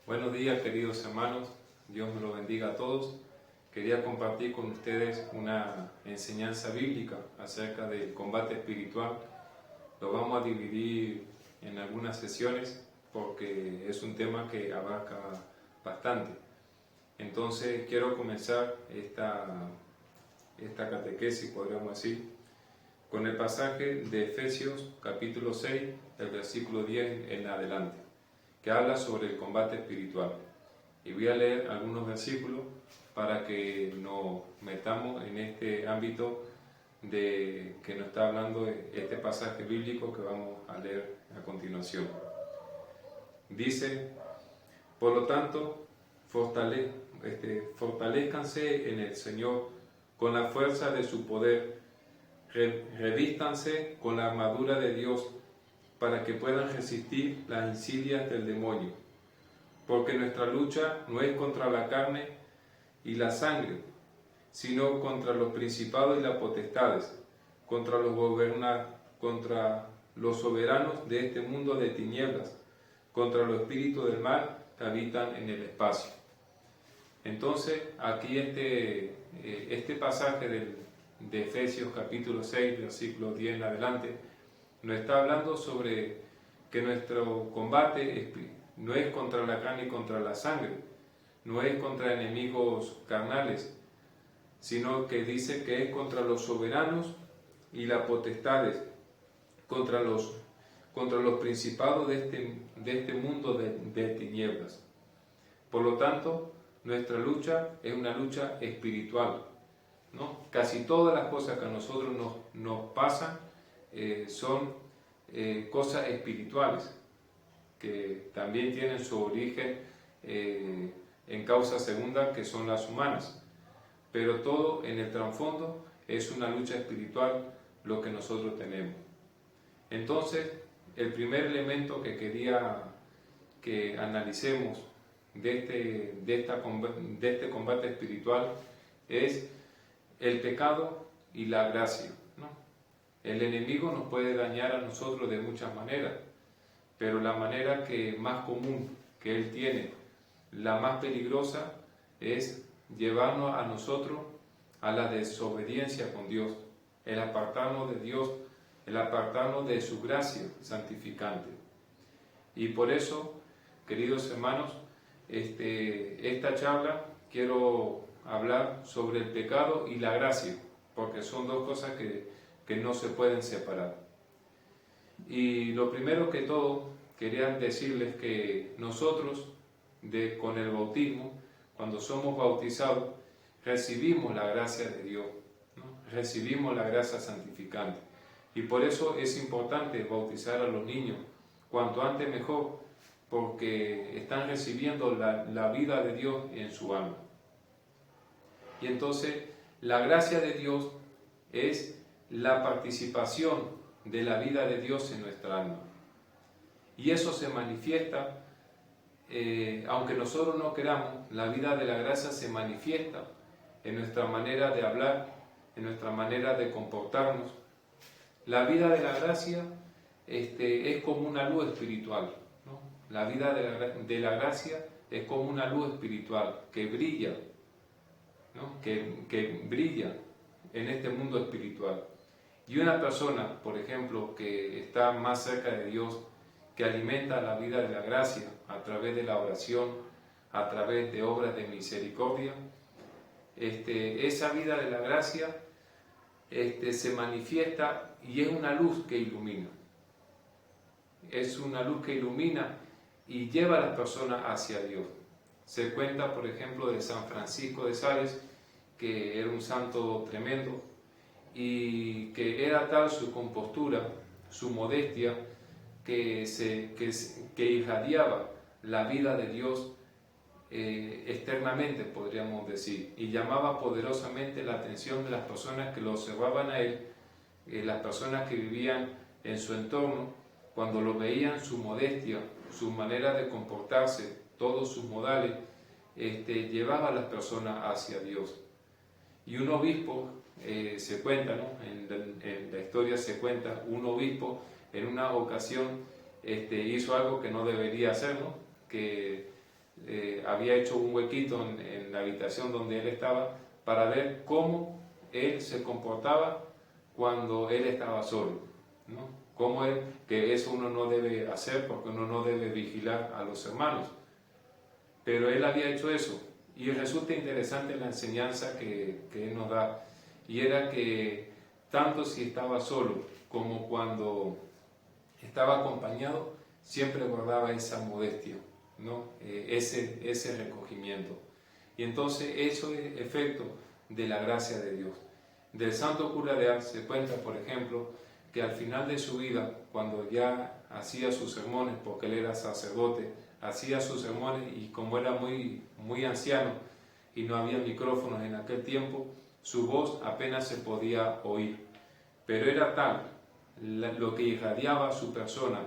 Buenos días, queridos hermanos, Dios me lo bendiga a todos. Quería compartir con ustedes una enseñanza bíblica acerca del combate espiritual. Lo vamos a dividir en algunas sesiones porque es un tema que abarca bastante. Entonces quiero comenzar esta catequesis, podríamos decir, con el pasaje de Efesios capítulo 6, el versículo 10 en adelante, que habla sobre el combate espiritual. Y voy a leer algunos versículos para que nos metamos en este ámbito de que nos está hablando este pasaje bíblico que vamos a leer a continuación. Dice: por lo tanto, fortalezcanse en el Señor con la fuerza de su poder, revístanse con la armadura de Dios para que puedan resistir las insidias del demonio, porque nuestra lucha no es contra la carne y la sangre, sino contra los principados y las potestades, contra los soberanos de este mundo de tinieblas, contra los espíritus del mal que habitan en el espacio. Entonces, aquí este pasaje de Efesios capítulo 6, versículo 10 en adelante, nos está hablando sobre que nuestro combate no es contra la carne y contra la sangre, no es contra enemigos carnales, sino que dice que es contra los soberanos y las potestades, contra los principados de este mundo de tinieblas. Por lo tanto, nuestra lucha es una lucha espiritual, ¿no? Casi todas las cosas que a nosotros nos pasan son cosas espirituales, que también tienen su origen en causa segunda, que son las humanas. Pero todo en el trasfondo es una lucha espiritual lo que nosotros tenemos. Entonces, el primer elemento que quería que analicemos de este combate espiritual es el pecado y la gracia, ¿no? El enemigo nos puede dañar a nosotros de muchas maneras, pero la manera más común que él tiene, la más peligrosa, es llevarnos a nosotros a la desobediencia con Dios, el apartarnos de Dios, el apartarnos de su gracia santificante. Y por eso, queridos hermanos, esta charla quiero hablar sobre el pecado y la gracia, porque son dos cosas que no se pueden separar. Y lo primero que todo, quería decirles que nosotros, con el bautismo, cuando somos bautizados, recibimos la gracia de Dios, ¿no? Recibimos la gracia santificante. Y por eso es importante bautizar a los niños, cuanto antes mejor, porque están recibiendo la vida de Dios en su alma. Y entonces, la gracia de Dios es la participación de la vida de Dios en nuestra alma. Y eso se manifiesta, aunque nosotros no queramos, la vida de la gracia se manifiesta en nuestra manera de hablar, en nuestra manera de comportarnos. La vida de la gracia es como una luz espiritual, ¿no? La vida de la gracia es como una luz espiritual que brilla, ¿no? que brilla en este mundo espiritual. Y una persona, por ejemplo, que está más cerca de Dios, que alimenta la vida de la gracia a través de la oración, a través de obras de misericordia, esa vida de la gracia se manifiesta y es una luz que ilumina. Es una luz que ilumina y lleva a las personas hacia Dios. Se cuenta, por ejemplo, de San Francisco de Sales, que era un santo tremendo y que era tal su compostura, su modestia, que irradiaba la vida de Dios externamente, podríamos decir, y llamaba poderosamente la atención de las personas que lo observaban a él, las personas que vivían en su entorno. Cuando lo veían, su modestia, su manera de comportarse, todos sus modales, llevaba a las personas hacia Dios. Y un obispo, se cuenta, ¿no? En la historia se cuenta, un obispo en una ocasión hizo algo que no debería hacer, ¿no? Que había hecho un huequito en la habitación donde él estaba para ver cómo él se comportaba cuando él estaba solo, ¿no? Cómo él, que eso uno no debe hacer porque uno no debe vigilar a los hermanos. Pero él había hecho eso y resulta interesante la enseñanza que él nos da, y era que tanto si estaba solo como cuando estaba acompañado, siempre guardaba esa modestia, ¿no? Ese recogimiento. Y entonces eso es efecto de la gracia de Dios. Del santo cura de Ars se cuenta, por ejemplo, que al final de su vida, cuando ya hacía sus sermones, porque él era sacerdote, hacía sus sermones y como era muy anciano y no había micrófonos en aquel tiempo, su voz apenas se podía oír. Pero era tal lo que irradiaba su persona,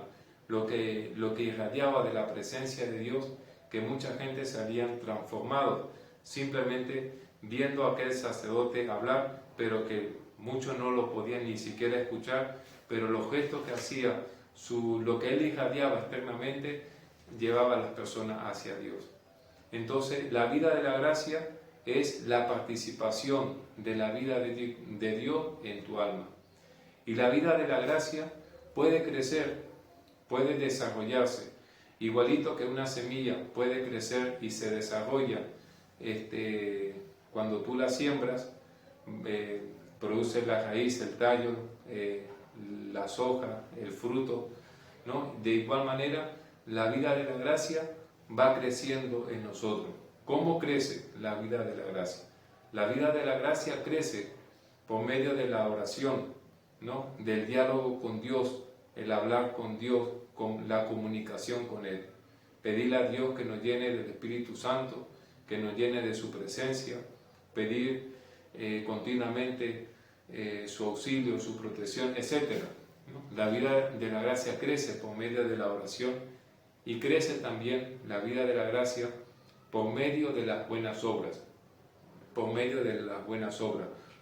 lo que irradiaba de la presencia de Dios, que mucha gente se habían transformado simplemente viendo a aquel sacerdote hablar, pero que muchos no lo podían ni siquiera escuchar, pero los gestos que hacía, lo que él irradiaba externamente, llevaba a las personas hacia Dios. Entonces, la vida de la gracia es la participación de la vida de Dios en tu alma. Y la vida de la gracia puede crecer, puede desarrollarse, igualito que una semilla puede crecer y se desarrolla. Cuando tú la siembras, produce la raíz, el tallo, las hojas, el fruto, ¿no? De igual manera, la vida de la gracia va creciendo en nosotros. ¿Cómo crece la vida de la gracia? La vida de la gracia crece por medio de la oración, ¿no? Del diálogo con Dios, el hablar con Dios, con la comunicación con Él. Pedirle a Dios que nos llene del Espíritu Santo, que nos llene de su presencia, pedir continuamente su auxilio, su protección, etc. ¿no? La vida de la gracia crece por medio de la oración y crece también la vida de la gracia por medio de las buenas obras,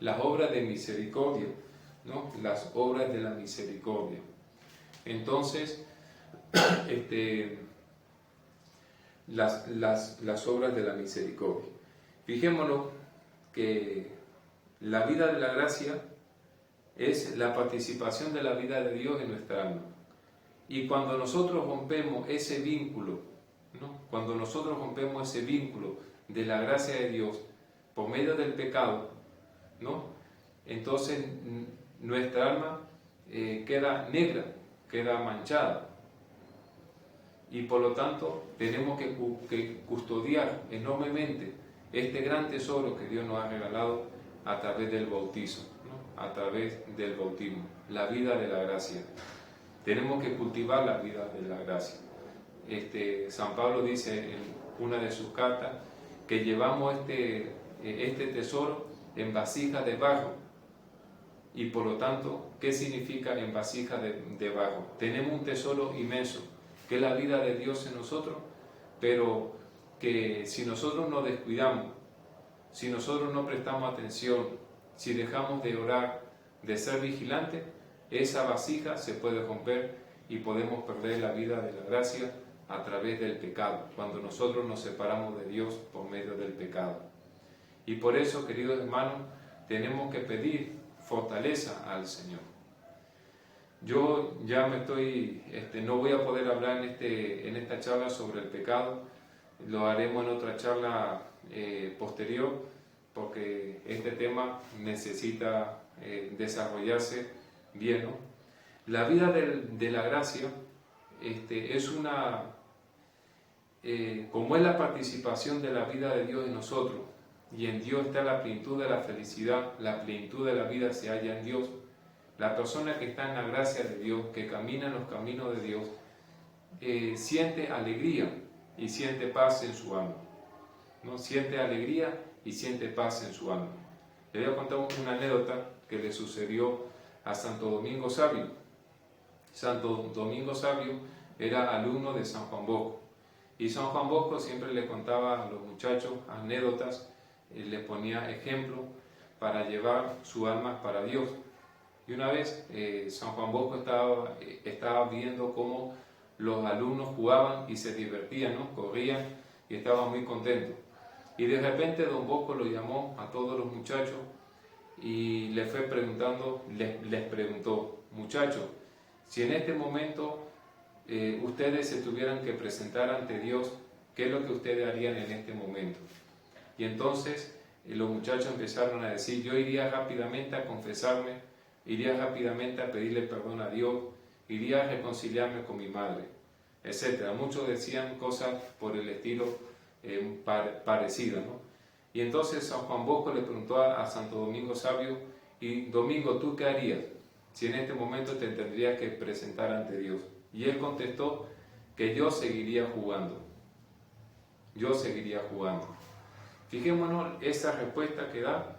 las obras de misericordia, ¿no? Las obras de la misericordia. Entonces, las obras de la misericordia. Fijémonos que la vida de la gracia es la participación de la vida de Dios en nuestra alma. Y cuando nosotros rompemos ese vínculo, ¿no? Cuando nosotros rompemos ese vínculo de la gracia de Dios por medio del pecado, ¿no? Entonces nuestra alma queda negra, queda manchada. Y por lo tanto tenemos que custodiar enormemente este gran tesoro que Dios nos ha regalado a través del bautizo, ¿no? A través del bautismo, la vida de la gracia. Tenemos que cultivar la vida de la gracia. San Pablo dice en una de sus cartas que llevamos este tesoro en vasijas de barro. Y por lo tanto, ¿qué significa en vasijas de barro? Tenemos un tesoro inmenso, que es la vida de Dios en nosotros, pero que si nosotros nos descuidamos, si nosotros no prestamos atención, si dejamos de orar, de ser vigilantes, esa vasija se puede romper y podemos perder la vida de la gracia a través del pecado, cuando nosotros nos separamos de Dios por medio del pecado. Y por eso, queridos hermanos, tenemos que pedir fortaleza al Señor. Yo ya no voy a poder hablar en esta charla sobre el pecado, lo haremos en otra charla posterior, porque este tema necesita desarrollarse bien, ¿no? La vida de la gracia es como es la participación de la vida de Dios en nosotros, y en Dios está la plenitud de la felicidad, la plenitud de la vida se halla en Dios. La persona que está en la gracia de Dios, que camina en los caminos de Dios, siente alegría y siente paz en su alma, ¿no? Siente alegría y siente paz en su alma. Le voy a contar una anécdota que le sucedió a Santo Domingo Sabio. Santo Domingo Sabio era alumno de San Juan Bosco, y San Juan Bosco siempre le contaba a los muchachos anécdotas, les ponía ejemplos para llevar su alma para Dios. Y una vez San Juan Bosco estaba viendo cómo los alumnos jugaban y se divertían, ¿no? Corrían y estaba muy contento. Y de repente don Bosco lo llamó a todos los muchachos y les fue preguntando, les preguntó: muchachos, si en este momento ustedes se tuvieran que presentar ante Dios, ¿qué es lo que ustedes harían en este momento? Y entonces los muchachos empezaron a decir: yo iría rápidamente a confesarme, iría rápidamente a pedirle perdón a Dios, iría a reconciliarme con mi madre, etc. Muchos decían cosas por el estilo parecidas, ¿no? Y entonces San Juan Bosco le preguntó a Santo Domingo Sabio: y Domingo, ¿tú qué harías si en este momento te tendrías que presentar ante Dios? Y él contestó que yo seguiría jugando. Yo seguiría jugando. Fijémonos esa respuesta que da,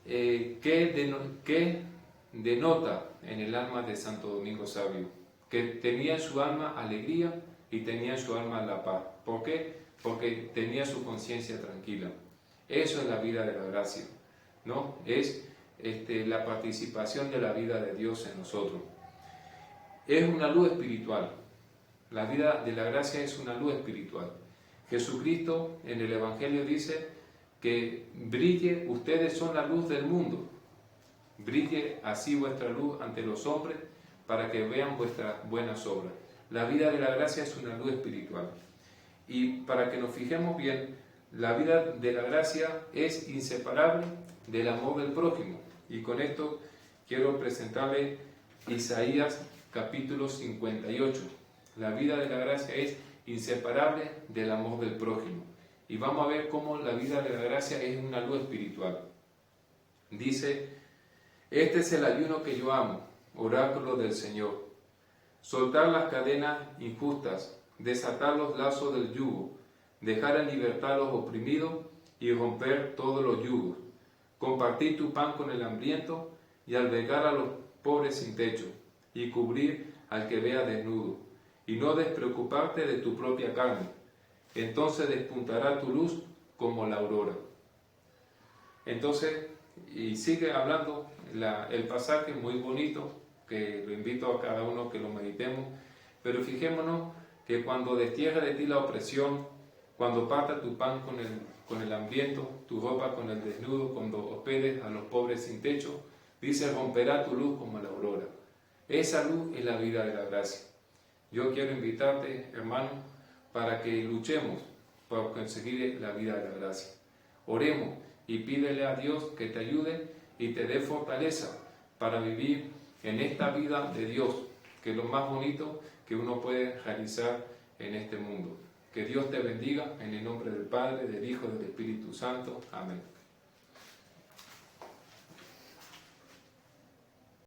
que denota en el alma de Santo Domingo Sabio, que tenía en su alma alegría y tenía en su alma la paz. ¿Por qué? Porque tenía su conciencia tranquila. Eso es la vida de la gracia, ¿no? Es la participación de la vida de Dios en nosotros. Es una luz espiritual. La vida de la gracia es una luz espiritual. Jesucristo en el Evangelio dice que brille, ustedes son la luz del mundo. Brille así vuestra luz ante los hombres para que vean vuestras buenas obras. La vida de la gracia es una luz espiritual. Y para que nos fijemos bien, la vida de la gracia es inseparable del amor del prójimo. Y con esto quiero presentarle Isaías capítulo 58. La vida de la gracia es inseparable del amor del prójimo. Y vamos a ver cómo la vida de la gracia es una luz espiritual. Dice: este es el ayuno que yo amo, oráculo del Señor. Soltar las cadenas injustas, desatar los lazos del yugo, dejar en libertad a los oprimidos y romper todos los yugos. Compartir tu pan con el hambriento y albergar a los pobres sin techo, y cubrir al que vea desnudo, y no despreocuparte de tu propia carne. Entonces despuntará tu luz como la aurora. Entonces, y sigue hablando el pasaje muy bonito, que lo invito a cada uno que lo meditemos, pero fijémonos que cuando destierra de ti la opresión, cuando parta tu pan con el hambriento, tu ropa con el desnudo, cuando hospedes a los pobres sin techo, dice: romperá tu luz como la aurora. Esa luz es la vida de la gracia. Yo quiero invitarte, hermano, para que luchemos por conseguir la vida de la gracia. Oremos y pídele a Dios que te ayude y te dé fortaleza para vivir en esta vida de Dios, que es lo más bonito que uno puede realizar en este mundo. Que Dios te bendiga en el nombre del Padre, del Hijo y del Espíritu Santo. Amén.